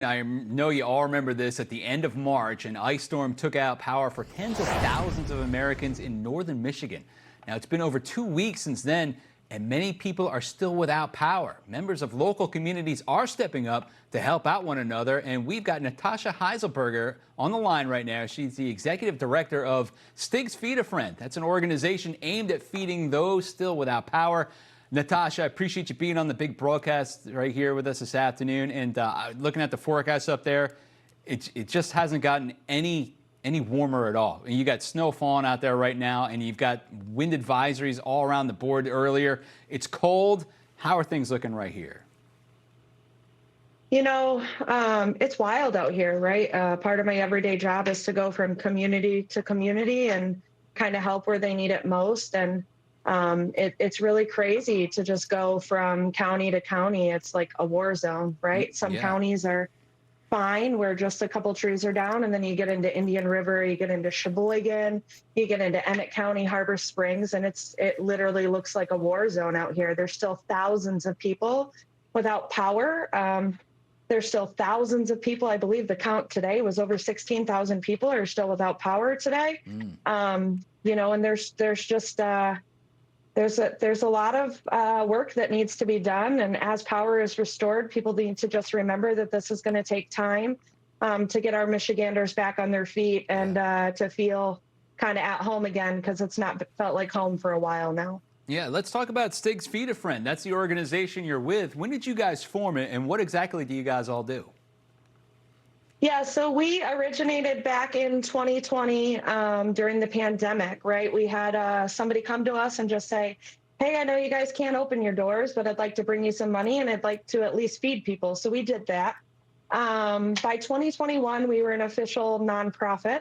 I know you all remember this. At the end of March, an ice storm took out power for tens of thousands of Americans in northern Michigan. Now, it's been over 2 weeks since then, and many people are still without power. Members of local communities are stepping up to help out one another, and we've got Natasha Hizelberger on the line right now. She's the executive director of Stiggs Feed. That's an organization aimed at feeding those still without power. Natasha, I appreciate you being on the big broadcast right here with us this afternoon. And looking at the forecast up there, it just hasn't gotten any warmer at all. You got snow falling out there right now, and you've got wind advisories all around the board earlier. It's cold. How are things looking right here? It's wild out here, right? Part of my everyday job is to go from community to community and kind of help where they need it most. And it's really crazy to just go from county to county. It's like a war zone, right? Some counties are fine where just a couple trees are down, and then you get into Indian River, you get into Sheboygan, you get into Emmett County, Harbor Springs, and it literally looks like a war zone out here. There's still thousands of people without power. There's still thousands of people. I believe the count today was over 16,000 people are still without power today. And there's just there's a lot of work that needs to be done. And as power is restored, people need to just remember that this is going to take time to get our Michiganders back on their feet and to feel kind of at home again, because it's not felt like home for a while now. Yeah, let's talk about Stiggs Feed. That's the organization you're with. When did you guys form it, and what exactly do you guys all do? Yeah, so we originated back in 2020 during the pandemic, right? We had somebody come to us and just say, hey, I know you guys can't open your doors, but I'd like to bring you some money and I'd like to at least feed people. So we did that. By 2021, we were an official nonprofit.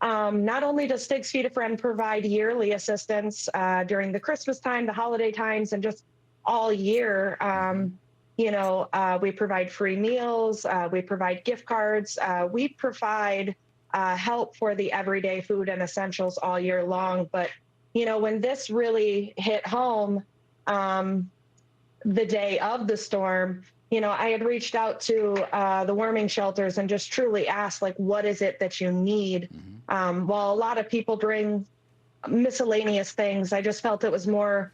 Not only does Stiggs Feed a Friend provide yearly assistance during the Christmas time, the holiday times, and just all year, we provide free meals, we provide gift cards, we provide help for the everyday food and essentials all year long. But, when this really hit home, the day of the storm, I had reached out to the warming shelters and just truly asked, like, what is it that you need? While a lot of people bring miscellaneous things, I just felt it was more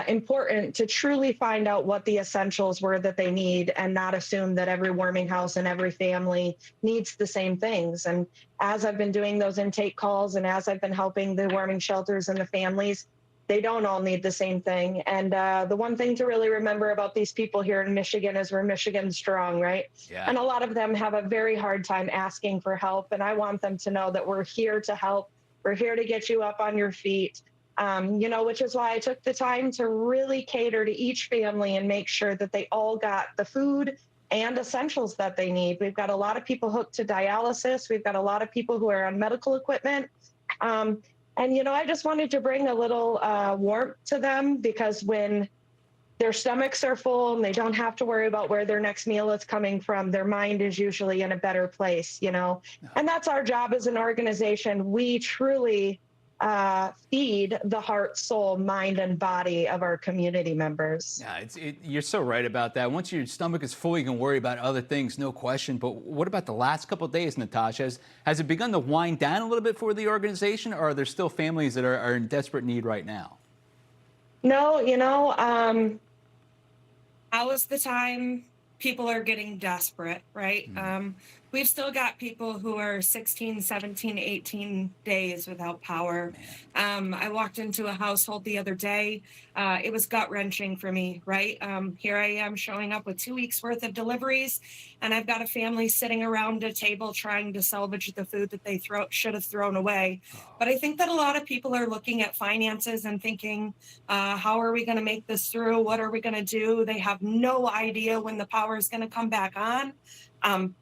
important to truly find out what the essentials were that they need and not assume that every warming house and every family needs the same things. And as I've been doing those intake calls and as I've been helping the warming shelters and the families, they don't all need the same thing. And the one thing to really remember about these people here in Michigan is we're Michigan strong, right? Yeah. And a lot of them have a very hard time asking for help. And I want them to know that we're here to help. We're here to get you up on your feet. Which is why I took the time to really cater to each family and make sure that they all got the food and essentials that they need. We've got a lot of people hooked to dialysis. We've got a lot of people who are on medical equipment. I just wanted to bring a little warmth to them, because when their stomachs are full and they don't have to worry about where their next meal is coming from, their mind is usually in a better place, And that's our job as an organization. We truly feed the heart, soul, mind, and body of our community members. Yeah, you're so right about that. Once your stomach is full, you can worry about other things, no question. But what about the last couple of days, Natasha? Has it begun to wind down a little bit for the organization, or are there still families that are in desperate need right now? No, now is the time people are getting desperate, right? We've still got people who are 16, 17, 18 days without power. I walked into a household the other day. It was gut-wrenching for me, right? Here I am showing up with 2 weeks worth of deliveries, and I've got a family sitting around a table trying to salvage the food that they should have thrown away. But I think that a lot of people are looking at finances and thinking, how are we going to make this through? What are we going to do? They have no idea when the power is going to come back on.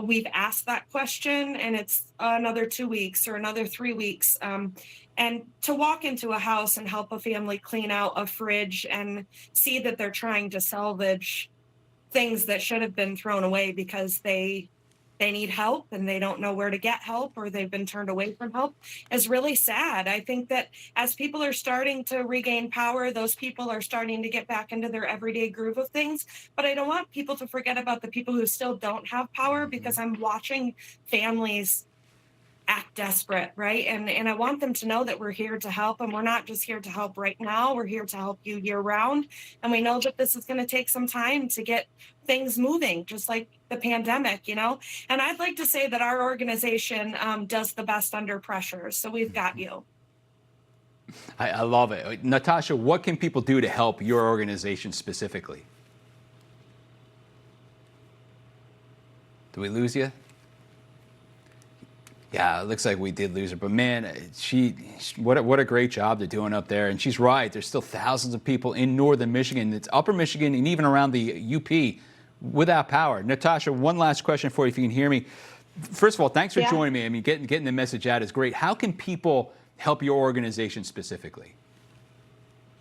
We've asked that question, and it's another 2 weeks or another 3 weeks. And to walk into a house and help a family clean out a fridge and see that they're trying to salvage things that should have been thrown away because they they need help and they don't know where to get help, or they've been turned away from help, is really sad. I think that as people are starting to regain power, those people are starting to get back into their everyday groove of things. But I don't want people to forget about the people who still don't have power, because I'm watching families act desperate, right? And I want them to know that we're here to help, and we're not just here to help right now. We're here to help you year round. And we know that this is going to take some time to get things moving, just like the pandemic, you know? And I'd like to say that our organization does the best under pressure. So we've got you. I love it. Natasha, what can people do to help your organization specifically? Do we lose you? Yeah, it looks like we did lose her. But man, what a great job they're doing up there. And she's right. There's still thousands of people in northern Michigan. It's upper Michigan and even around the UP without power. Natasha, one last question for you, if you can hear me. First of all, thanks for joining me. I mean, getting the message out is great. How can people help your organization specifically?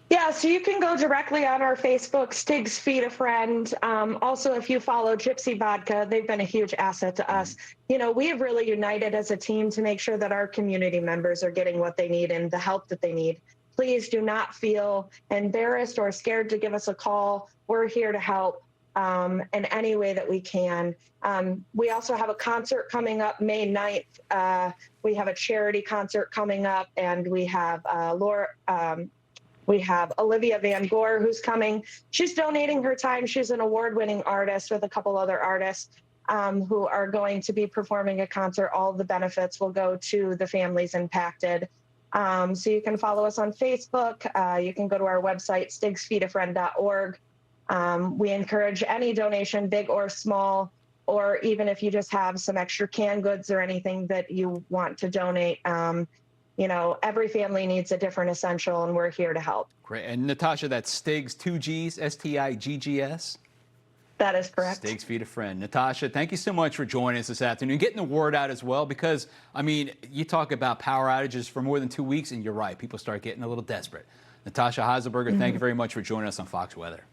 Yeah, so you can go directly on our Facebook, Stiggs Feed a Friend. Also, if you follow Gypsy Vodka, they've been a huge asset to us. You know, we have really united as a team to make sure that our community members are getting what they need and the help that they need. Please do not feel embarrassed or scared to give us a call. We're here to help in any way that we can. We also have a concert coming up May 9th. We have a charity concert coming up, and we have we have Olivia Van Gore, who's coming. She's donating her time. She's an award-winning artist with a couple other artists who are going to be performing a concert. All of the benefits will go to the families impacted. So you can follow us on Facebook. You can go to our website, stiggsfeedafriend.org. We encourage any donation, big or small, or even if you just have some extra canned goods or anything that you want to donate. You know, every family needs a different essential, and we're here to help. Great. And Natasha, that's Stiggs, 2 Gs, Stiggs? That is correct. Stiggs Feed a Friend. Natasha, thank you so much for joining us this afternoon, getting the word out as well, because, I mean, you talk about power outages for more than 2 weeks, and you're right, people start getting a little desperate. Natasha Hizelberger, thank you very much for joining us on Fox Weather.